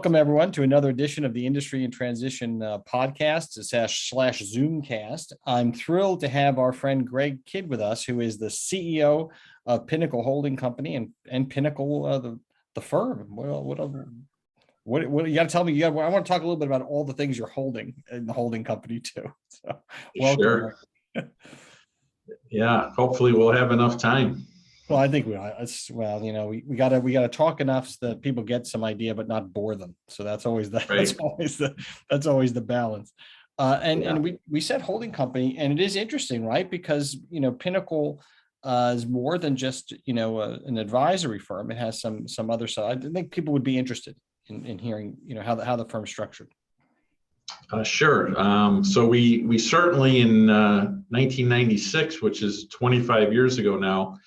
Welcome, everyone, to another edition of the Industry and Transition podcast slash Zoomcast. I'm thrilled to have our friend Gregg Kidd with us, who is the CEO of Pinnacle Holding Company and Pinnacle, the firm. What you got to tell me? I want to talk a little bit about all the things you're holding in the holding company too. So, welcome. Sure. Yeah, hopefully we'll have enough time. Well, I think we gotta talk enough so that people get some idea, but not bore them. So that's always that's always the balance. And we said holding company, and it is interesting, right? Because Pinnacle is more than just an advisory firm. It has some other side. I think people would be interested in hearing how the firm's structured. Sure. So we certainly in 1996, which is 25 years ago now.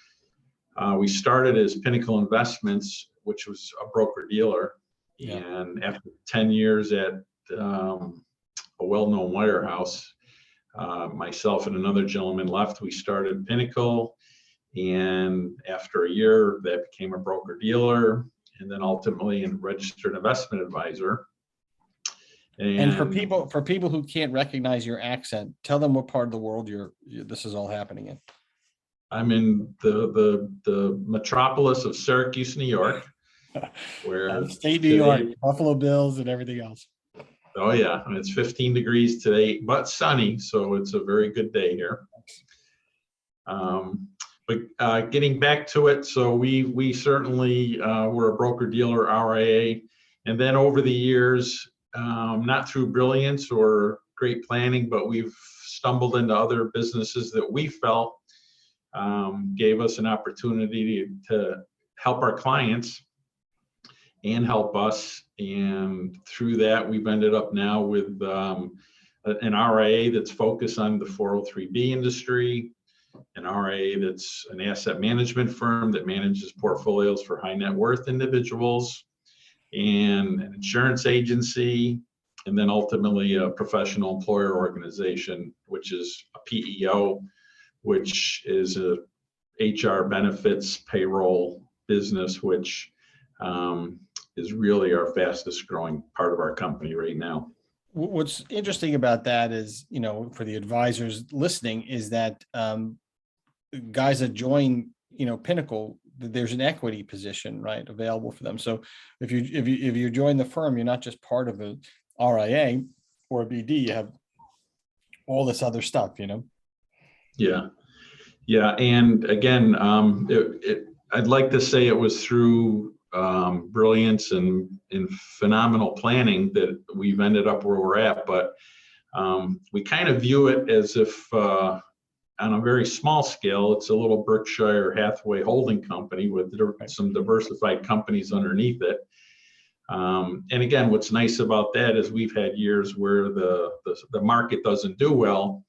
We started as Pinnacle Investments, which was a broker-dealer. Yeah. And after 10 years at a well-known wirehouse, myself and another gentleman left. We started Pinnacle, and after a year, that became a broker-dealer, and then ultimately a registered investment advisor. And for people who can't recognize your accent, tell them what part of the world this is all happening in. I'm in the metropolis of Syracuse, New York, where state New York, Buffalo Bills, and everything else. Oh yeah, it's 15 degrees today, but sunny, so it's a very good day here. But getting back to it, so we certainly were a broker dealer, RIA, and then over the years, not through brilliance or great planning, but we've stumbled into other businesses that we felt gave us an opportunity to help our clients and help us. And through that, we've ended up now with an RIA that's focused on the 403B industry, an RIA that's an asset management firm that manages portfolios for high net worth individuals, and an insurance agency, and then ultimately a professional employer organization, which is a PEO, which is a HR benefits payroll business, which is really our fastest growing part of our company right now. What's interesting about that is, for the advisors listening, is that guys that join, Pinnacle, there's an equity position, right, available for them. So if you join the firm, you're not just part of a RIA or a BD, you have all this other stuff, Yeah, and again, I'd like to say it was through brilliance and phenomenal planning that we've ended up where we're at, but we kind of view it as if on a very small scale, it's a little Berkshire Hathaway holding company with some diversified companies underneath it. And again, what's nice about that is we've had years where the market doesn't do well,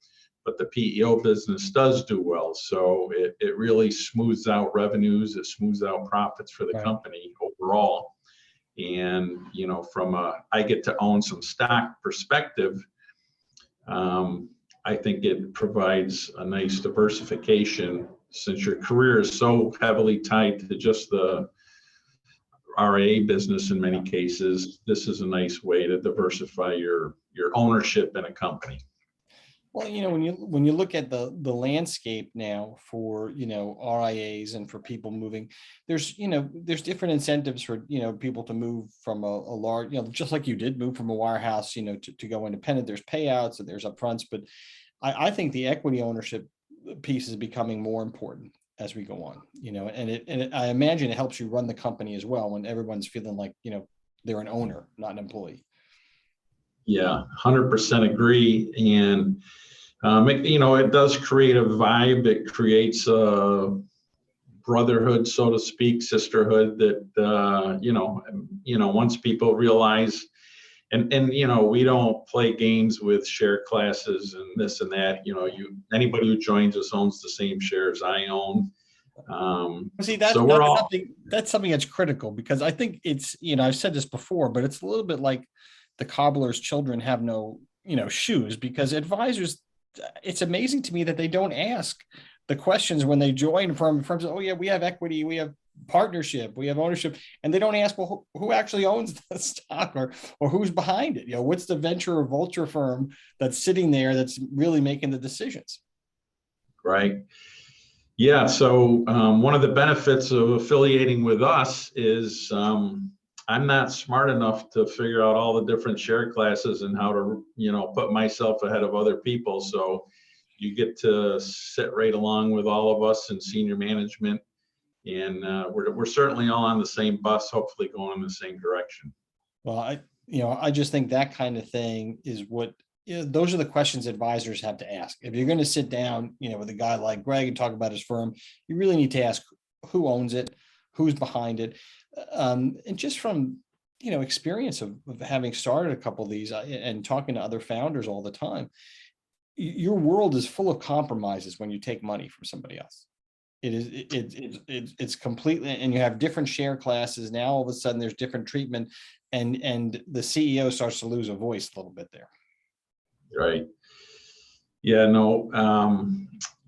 but the PEO business does do well. So it really smooths out revenues, it smooths out profits for the company overall. And, from I get to own some stock perspective, I think it provides a nice diversification, since your career is so heavily tied to just the RIA business in many cases. This is a nice way to diversify your ownership in a company. Well, when you look at the landscape now for RIAs and for people moving, there's different incentives for people to move from a large, just like you did move from a wirehouse to go independent. There's payouts and there's upfronts, but I think the equity ownership piece is becoming more important as we go on. And I imagine it helps you run the company as well when everyone's feeling like they're an owner, not an employee. Yeah, 100% agree. And, it does create a vibe. It creates a brotherhood, so to speak, sisterhood that, once people realize, and we don't play games with share classes and this and that. Anybody who joins us owns the same shares I own. See, that's something that's critical, because I think it's, I've said this before, but it's a little bit like the cobbler's children have no, shoes, because advisors, it's amazing to me that they don't ask the questions when they join firms. Oh yeah, we have equity, we have partnership, we have ownership, and they don't ask, well, who actually owns the stock, or who's behind it? What's the venture or vulture firm that's sitting there that's really making the decisions? Right. Yeah. So one of the benefits of affiliating with us is I'm not smart enough to figure out all the different share classes and how to, put myself ahead of other people. So you get to sit right along with all of us in senior management, and we're certainly all on the same bus, hopefully going in the same direction. Well, I just think that kind of thing is what, those are the questions advisors have to ask. If you're going to sit down, with a guy like Gregg and talk about his firm, you really need to ask who owns it, who's behind it. And just from, experience of having started a couple of these and talking to other founders all the time, your world is full of compromises when you take money from somebody else. It's completely, and you have different share classes. Now all of a sudden there's different treatment, and the CEO starts to lose a voice a little bit there. Right. Yeah, no,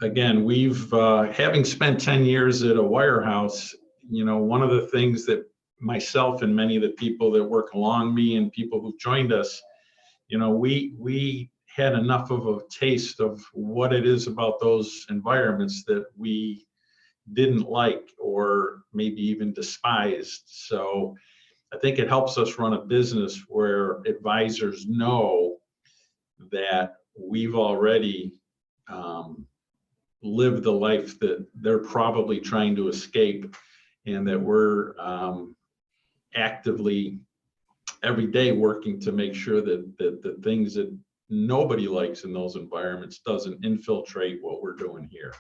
again, we've, having spent 10 years at a wirehouse, one of the things that myself and many of the people that work along me and people who joined us, we had enough of a taste of what it is about those environments that we didn't like or maybe even despised. So I think it helps us run a business where advisors know that we've already lived the life that they're probably trying to escape, and that we're actively every day working to make sure that the things that nobody likes in those environments doesn't infiltrate what we're doing here.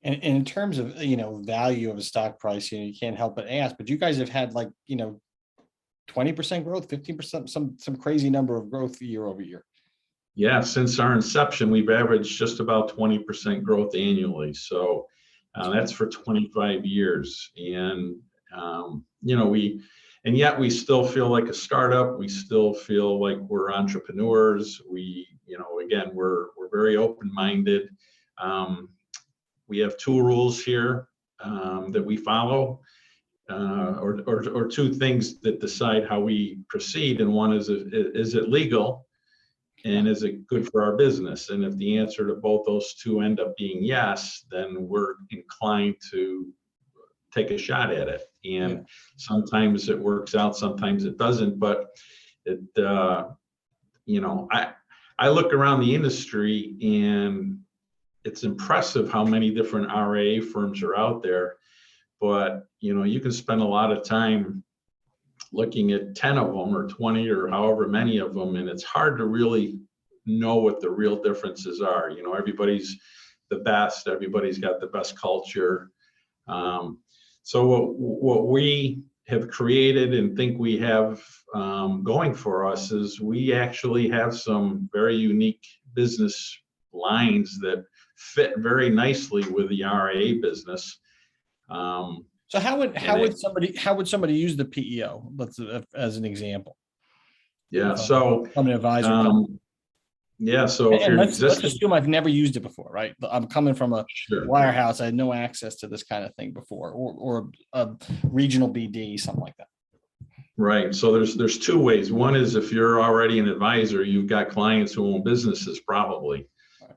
And in terms of, value of a stock price, you can't help but ask, but you guys have had 20% growth, 15%, some crazy number of growth year over year. Yeah, since our inception, we've averaged just about 20% growth annually. So that's for 25 years. And, and yet we still feel like a startup. We still feel like we're entrepreneurs. We, again, we're very open-minded. We have two rules here that we follow, or two things that decide how we proceed. And one is it legal? And is it good for our business? And if the answer to both those two end up being yes, then we're inclined to take a shot at it. And sometimes it works out, sometimes it doesn't. But I look around the industry, and it's impressive how many different RIA firms are out there. But you can spend a lot of time looking at 10 of them or 20 or however many of them, and it's hard to really know what the real differences are. Everybody's the best, everybody's got the best culture. So what we have created and think we have going for us is we actually have some very unique business lines that fit very nicely with the RIA business. So how would somebody use the PEO? Let's as an example. Yeah. So I'm an advisor. So if you're let's assume I've never used it before, right? I'm coming from a wirehouse. I had no access to this kind of thing before, or a regional BD, something like that. Right. So there's two ways. One is if you're already an advisor, you've got clients who own businesses probably.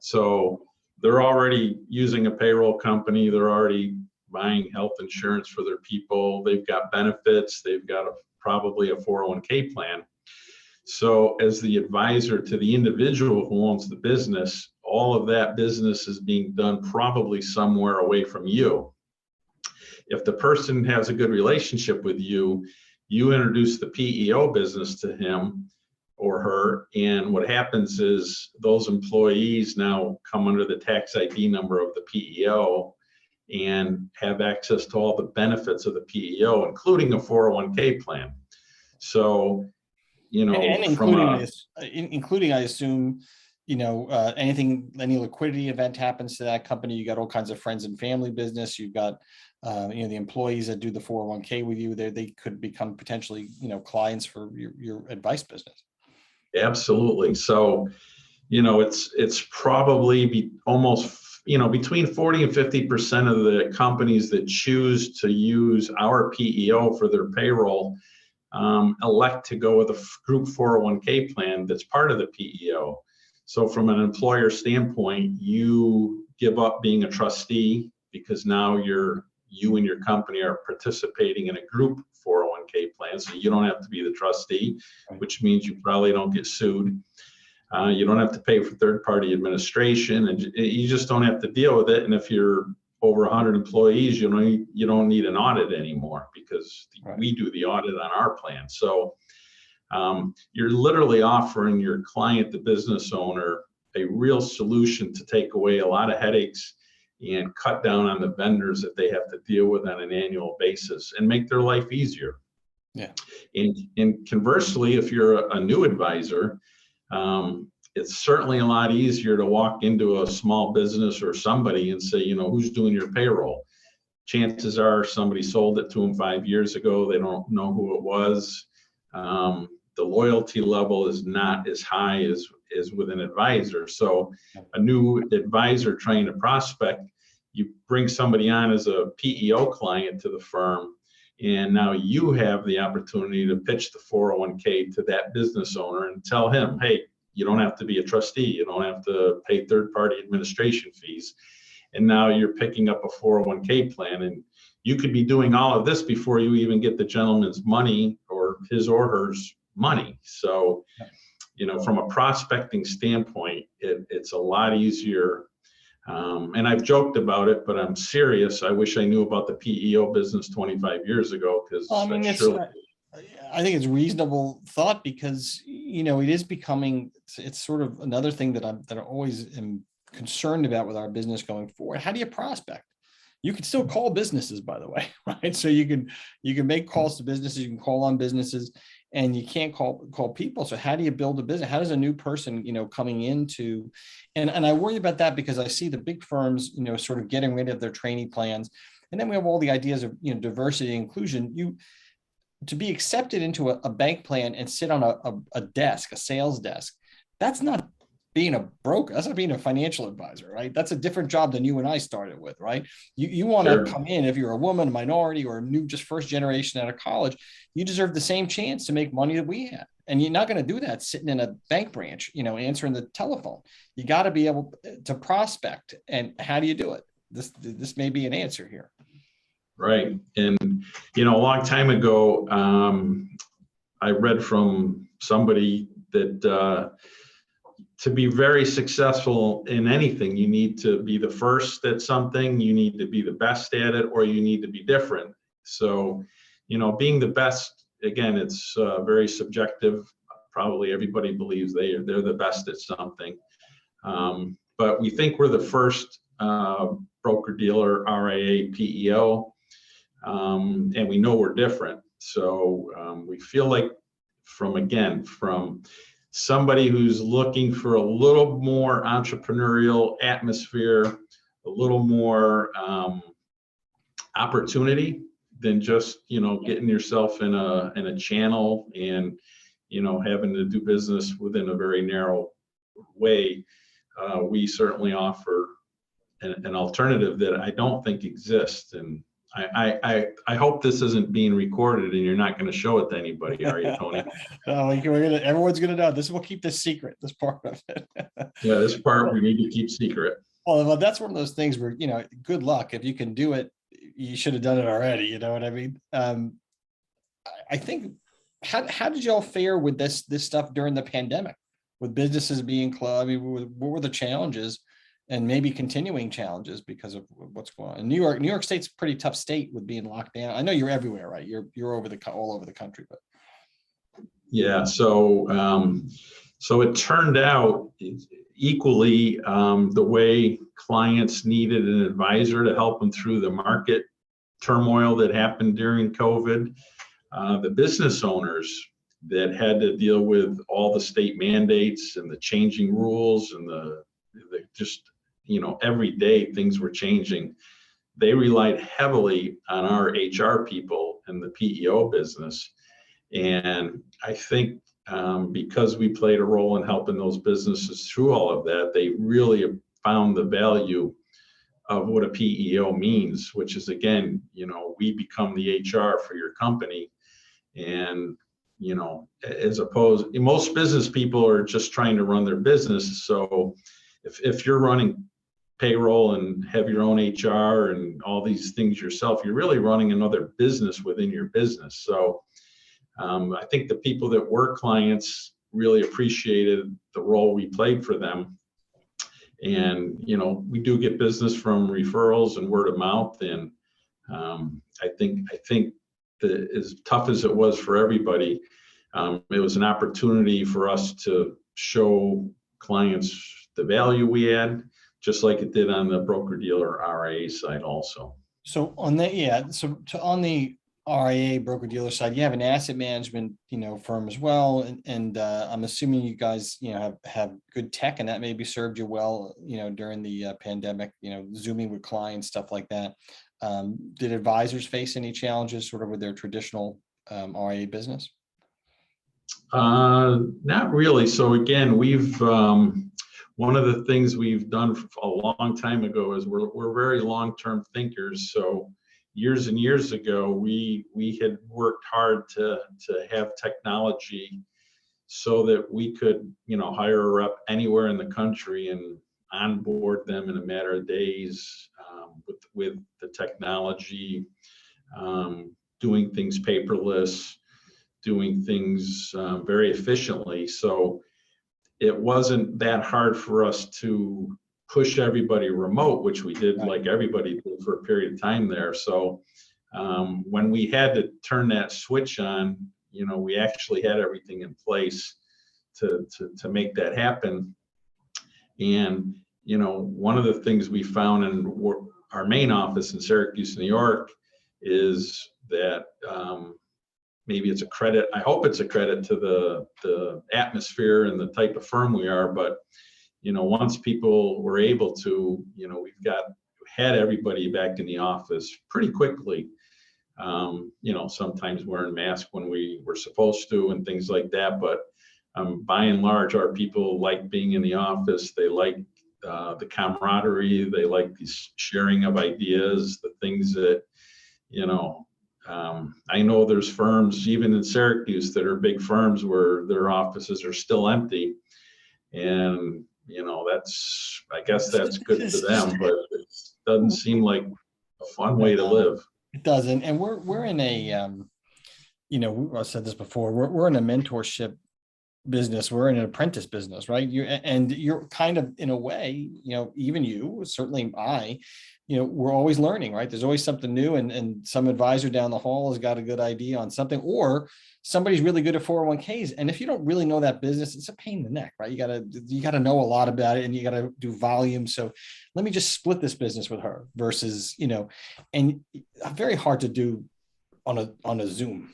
So they're already using a payroll company. They're already buying health insurance for their people. They've got benefits. They've got probably a 401k plan. So as the advisor to the individual who owns the business, all of that business is being done probably somewhere away from you. If the person has a good relationship with you, you introduce the PEO business to him or her, and what happens is those employees now come under the tax ID number of the PEO and have access to all the benefits of the PEO, including a 401k plan. So, and including, I assume, any liquidity event happens to that company, you got all kinds of friends and family business. You've got, the employees that do the 401k with you there, they could become potentially, clients for your advice business. Absolutely. So, it's probably almost, between 40 and 50% of the companies that choose to use our PEO for their payroll elect to go with a group 401k plan that's part of the PEO. So from an employer standpoint, you give up being a trustee because now you and your company are participating in a group 401k plan. So you don't have to be the trustee, which means you probably don't get sued. You don't have to pay for third-party administration, and you just don't have to deal with it. And if you're over 100 employees, you don't need an audit anymore because we do the audit on our plan. So you're literally offering your client, the business owner, a real solution to take away a lot of headaches and cut down on the vendors that they have to deal with on an annual basis and make their life easier. Yeah. And conversely, if you're a new advisor, it's certainly a lot easier to walk into a small business or somebody and say, who's doing your payroll? Chances are somebody sold it to them 5 years ago. They don't know who it was. The loyalty level is not as high as with an advisor. So a new advisor trying to prospect, you bring somebody on as a PEO client to the firm, and now you have the opportunity to pitch the 401k to that business owner and tell him, hey, you don't have to be a trustee. You don't have to pay third-party administration fees. And now you're picking up a 401k plan, and you could be doing all of this before you even get the gentleman's money or his or hers money. So, from a prospecting standpoint, it's a lot easier. And I've joked about it, but I'm serious. I wish I knew about the PEO business 25 years ago because I think it's reasonable thought because, it is becoming, it's sort of another thing that I always am concerned about with our business going forward. How do you prospect? You can still call businesses, by the way, right? So you can make calls to businesses, you can call on businesses, and you can't call people. So how do you build a business? How does a new person, coming into, and I worry about that because I see the big firms, sort of getting rid of their trainee plans. And then we have all the ideas of, diversity and inclusion. To be accepted into a bank plan and sit on a desk, a sales desk, that's not being a broker. That's not being a financial advisor, right? That's a different job than you and I started with, right? You want to come in, if you're a woman, a minority, or a new, just first generation out of college, you deserve the same chance to make money that we have. And you're not going to do that sitting in a bank branch, answering the telephone. You got to be able to prospect. And how do you do it? This may be an answer here. Right. And, a long time ago, I read from somebody that to be very successful in anything, you need to be the first at something, you need to be the best at it, or you need to be different. So, being the best, again, it's very subjective. Probably everybody believes they're the best at something. But we think we're the first broker dealer, RIA, PEO, and we know we're different. So we feel like from somebody who's looking for a little more entrepreneurial atmosphere, a little more opportunity than just, getting yourself in a channel and, having to do business within a very narrow way. We certainly offer an alternative that I don't think exists. And I hope this isn't being recorded and you're not going to show it to anybody, are you, Tony? No, everyone's going to know. We'll keep this secret, this part of it. Yeah, this part we need to keep secret. Well, that's one of those things where, good luck. If you can do it, you should have done it already. You know what I mean? I think, how did y'all fare with this stuff during the pandemic, with businesses being closed? I mean, what were the challenges? And maybe continuing challenges because of what's going on in New York. New York State's a pretty tough state with being locked down. I know you're everywhere, right? You're all over the country, but yeah. So it turned out equally the way clients needed an advisor to help them through the market turmoil that happened during COVID. The business owners that had to deal with all the state mandates and the changing rules and the just, every day things were changing. They relied heavily on our HR people in the PEO business. And I think because we played a role in helping those businesses through all of that, they really found the value of what a PEO means, which is, again, we become the HR for your company. And, as opposed, most business people are just trying to run their business. So if you're running payroll and have your own HR and all these things yourself, you're really running another business within your business. So I think the people that were clients really appreciated the role we played for them. And, we do get business from referrals and word of mouth. And I think that as tough as it was for everybody, it was an opportunity for us to show clients the value we add, just like it did on the broker-dealer RIA side also. So on that, yeah. So on the RIA broker-dealer side, you have an asset management, firm as well, and I'm assuming you guys, have good tech, and that maybe served you well, during the pandemic, Zooming with clients, stuff like that. Did advisors face any challenges sort of with their traditional RIA business? Not really. So again, we've one of the things we've done a long time ago is we're very long-term thinkers. So years and years ago, we had worked hard to have technology so that we could, hire a rep anywhere in the country and onboard them in a matter of days, with the technology, doing things paperless, doing things very efficiently. So it wasn't that hard for us to push everybody remote, which we did, like everybody did for a period of time there. So when we had to turn that switch on, we actually had everything in place to make that happen. And, one of the things we found in our main office in Syracuse, New York, is that maybe it's a credit. I hope it's a credit to the atmosphere and the type of firm we are. But, once people were able to, we've had everybody back in the office pretty quickly. Sometimes wearing masks when we were supposed to and things like that. But by and large, our people like being in the office. They like the camaraderie. They like the sharing of ideas, the things that, I know there's firms even in Syracuse that are big firms where their offices are still empty. And, I guess that's good for them, but it doesn't seem like a fun way to live. It doesn't. And we're in a, I said this before, we're in a mentorship business. We're in an apprentice business, right? You're kind of, in a way, even you, certainly I, we're always learning, right? There's always something new, and some advisor down the hall has got a good idea on something, or somebody's really good at 401ks. And if you don't really know that business, it's a pain in the neck, right? You gotta know a lot about it, and you gotta do volume. So let me just split this business with her versus, and very hard to do on a Zoom.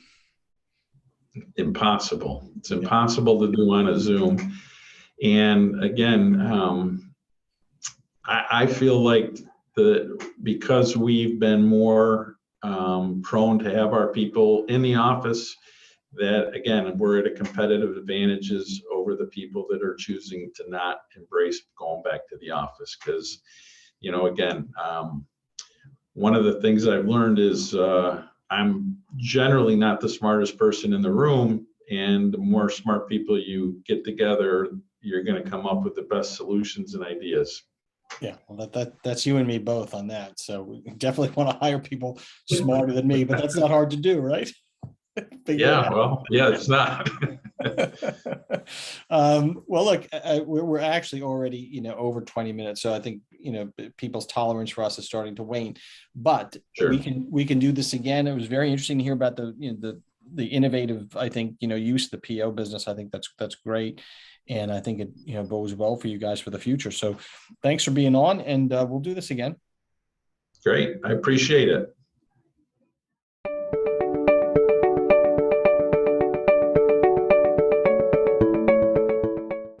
Impossible. It's impossible to do on a Zoom. And again, I feel like because we've been more prone to have our people in the office, that again, we're at a competitive advantages over the people that are choosing to not embrace going back to the office. Because, again, one of the things I've learned is I'm generally not the smartest person in the room, and the more smart people you get together, you're going to come up with the best solutions and ideas. Yeah, well, that's you and me both on that. So we definitely want to hire people smarter than me, but that's not hard to do, right? It's not. Well, look, we're actually already, over 20 minutes. So I think, people's tolerance for us is starting to wane, but sure, we can do this again. It was very interesting to hear about the innovative, I think, use of the PO business. I think that's great. And I think it, bodes well for you guys for the future. So thanks for being on, and we'll do this again. Great. I appreciate it.